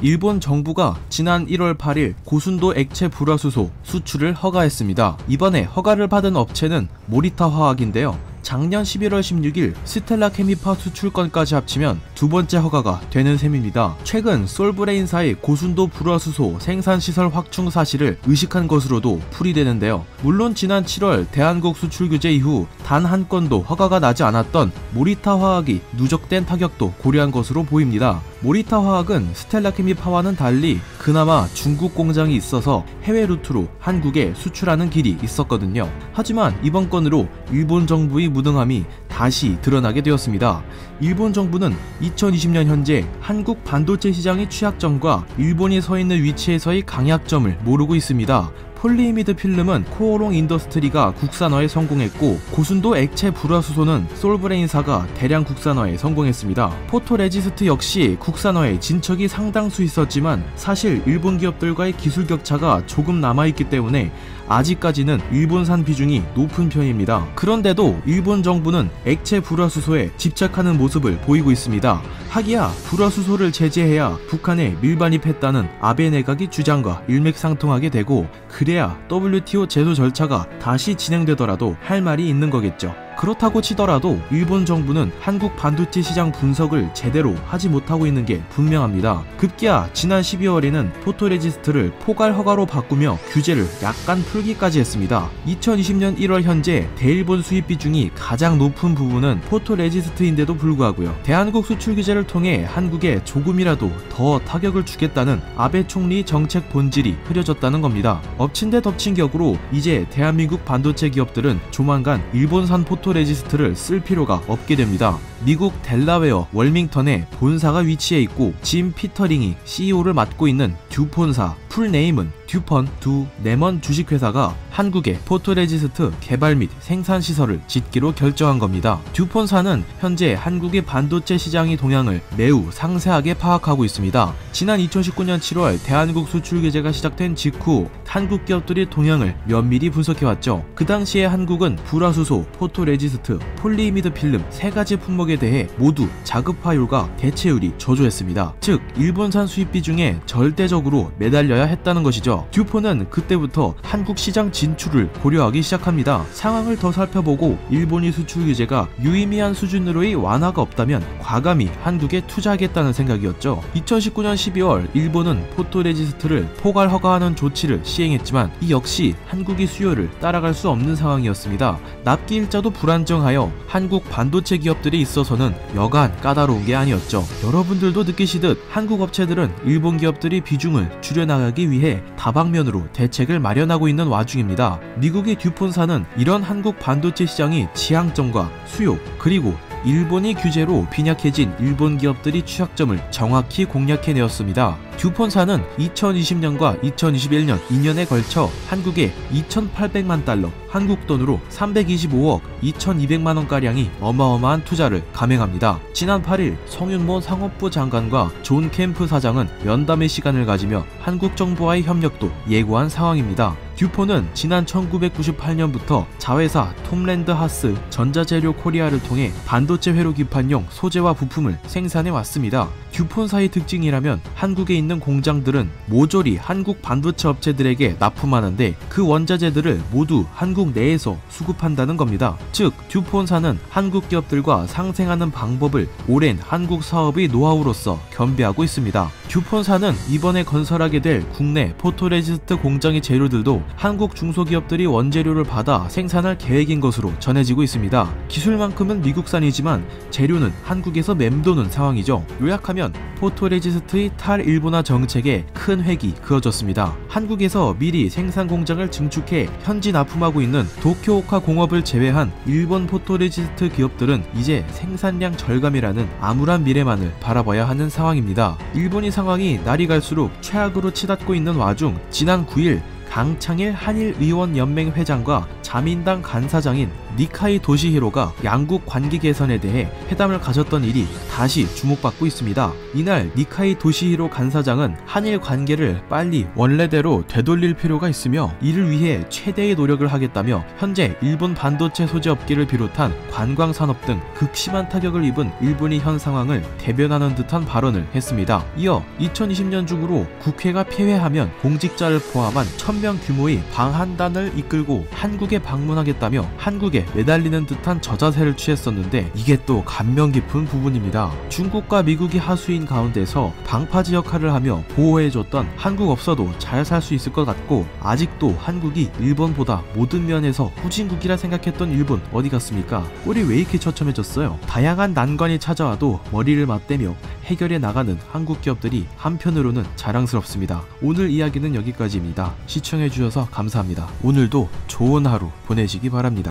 일본 정부가 지난 1월 8일 고순도 액체 불화수소 수출을 허가했습니다. 이번에 허가를 받은 업체는 모리타 화학인데요. 작년 11월 16일 스텔라 케미파 수출건까지 합치면 두 번째 허가가 되는 셈입니다. 최근 솔브레인사의 고순도 불화수소 생산시설 확충 사실을 의식한 것으로도 풀이되는데요. 물론 지난 7월 대한국 수출 규제 이후 단 한 건도 허가가 나지 않았던 모리타 화학이 누적된 타격도 고려한 것으로 보입니다. 모리타 화학은 스텔라 케미파와는 달리 그나마 중국 공장이 있어서 해외 루트로 한국에 수출하는 길이 있었거든요. 하지만 이번 건으로 일본 정부의 무능함이 다시 드러나게 되었습니다. 일본 정부는 2020년 현재 한국 반도체 시장의 취약점과 일본이 서 있는 위치에서의 강약점을 모르고 있습니다. 폴리이미드 필름은 코오롱 인더스트리가 국산화에 성공했고 고순도 액체 불화수소는 솔브레인사가 대량 국산화에 성공했습니다. 포토레지스트 역시 국산화에 진척이 상당수 있었지만 사실 일본 기업들과의 기술 격차가 조금 남아있기 때문에 아직까지는 일본산 비중이 높은 편입니다. 그런데도 일본 정부는 액체 불화수소에 집착하는 모습을 보이고 있습니다. 하기야 불화수소를 제재해야 북한에 밀반입했다는 아베 내각의 주장과 일맥상통하게 되고 그래야 WTO 제소 절차가 다시 진행되더라도 할 말이 있는 거겠죠. 그렇다고 치더라도 일본 정부는 한국 반도체 시장 분석을 제대로 하지 못하고 있는 게 분명합니다. 급기야 지난 12월에는 포토레지스트를 포괄 허가로 바꾸며 규제를 약간 풀기까지 했습니다. 2020년 1월 현재 대일본 수입 비중이 가장 높은 부분은 포토레지스트인데도 불구하고요. 대한국 수출 규제를 통해 한국에 조금이라도 더 타격을 주겠다는 아베 총리 정책 본질이 흐려졌다는 겁니다. 엎친 데 덮친 격으로 이제 대한민국 반도체 기업들은 조만간 일본산 포토레지스트를 쓸 필요가 없게 됩니다. 미국 델라웨어 월밍턴에 본사가 위치해 있고 짐 피터링이 CEO를 맡고 있는 듀폰사, 풀네임은 듀폰 두 네먼 주식회사가 한국에 포토레지스트 개발 및 생산 시설을 짓기로 결정한 겁니다. 듀폰사는 현재 한국의 반도체 시장의 동향을 매우 상세하게 파악하고 있습니다. 지난 2019년 7월 대한국 수출 규제가 시작된 직후 한국 기업들의 동향을 면밀히 분석해왔죠. 그 당시에 한국은 불화수소, 포토레지스트, 폴리이미드 필름 세 가지 품목에 대해 모두 자급화율과 대체율이 저조했습니다. 즉 일본산 수입비 중에 절대적으로 매달려야 했다는 것이죠. 듀폰은 그때부터 한국 시장 진출을 고려하기 시작합니다. 상황을 더 살펴보고 일본의 수출 규제가 유의미한 수준으로의 완화가 없다면 과감히 한국에 투자하겠다는 생각이었죠. 2019년 12월 일본은 포토레지스트를 포괄 허가하는 조치를 시행했지만 이 역시 한국의 수요를 따라갈 수 없는 상황이었습니다. 납기 일자도 불안정하여 한국 반도체 기업들에 있어서는 여간 까다로운 게 아니었죠. 여러분들도 느끼시듯 한국 업체들은 일본 기업들이 비중을 줄여나가기 위해 다방면으로 대책을 마련하고 있는 와중입니다. 미국의 듀폰사는 이런 한국 반도체 시장의 지향점과 수요 그리고 일본의 규제로 빈약해진 일본 기업들이 취약점을 정확히 공략해내었습니다. 듀폰사는 2020년과 2021년 2년에 걸쳐 한국에 2,800만 달러, 한국 돈으로 325억 2,200만원가량의 어마어마한 투자를 감행합니다. 지난 8일 성윤모 상업부 장관과 존 캠프 사장은 면담의 시간을 가지며 한국 정부와의 협력도 예고한 상황입니다. 듀폰은 지난 1998년부터 자회사 톰랜드 하스 전자재료 코리아를 통해 반도체 회로 기판용 소재와 부품을 생산해 왔습니다. 듀폰사의 특징이라면 한국에 있는 공장들은 모조리 한국 반도체 업체들에게 납품하는데 그 원자재들을 모두 한국 내에서 수급한다는 겁니다. 즉 듀폰사는 한국 기업들과 상생하는 방법을 오랜 한국 사업의 노하우로서 겸비하고 있습니다. 듀폰사는 이번에 건설하게 될 국내 포토레지스트 공장의 재료들도 한국 중소기업들이 원재료를 받아 생산할 계획인 것으로 전해지고 있습니다. 기술만큼은 미국산이지만 재료는 한국에서 맴도는 상황이죠. 요약하면 포토레지스트의 탈일본화 정책에 큰 획이 그어졌습니다. 한국에서 미리 생산 공장을 증축해 현지 납품하고 있는 도쿄오카 공업을 제외한 일본 포토레지스트 기업들은 이제 생산량 절감이라는 암울한 미래만을 바라봐야 하는 상황입니다. 일본의 상황이 날이 갈수록 최악으로 치닫고 있는 와중 지난 9일 강창일 한일의원연맹 회장과 자민당 간사장인 니카이 도시히로가 양국 관계 개선에 대해 회담을 가졌던 일이 다시 주목받고 있습니다. 이날 니카이 도시히로 간사장은 한일 관계를 빨리 원래대로 되돌릴 필요가 있으며 이를 위해 최대의 노력을 하겠다며 현재 일본 반도체 소재 업계를 비롯한 관광 산업 등 극심한 타격을 입은 일본의 현 상황을 대변하는 듯한 발언을 했습니다. 이어 2020년 중으로 국회가 폐회하면 공직자를 포함한 1000명 규모의 방한단을 이끌고 한국에 방문하겠다며 한국에 매달리는 듯한 저자세를 취했었는데 이게 또 감명 깊은 부분입니다. 중국과 미국이 하수인 가운데서 방파제 역할을 하며 보호해줬던 한국 없어도 잘 살 수 있을 것 같고 아직도 한국이 일본보다 모든 면에서 후진국이라 생각했던 일본 어디 갔습니까? 꼴이 왜 이렇게 처참해졌어요? 다양한 난관이 찾아와도 머리를 맞대며 해결해 나가는 한국 기업들이 한편으로는 자랑스럽습니다. 오늘 이야기는 여기까지입니다. 시청해주셔서 감사합니다. 오늘도 좋은 하루 보내시기 바랍니다.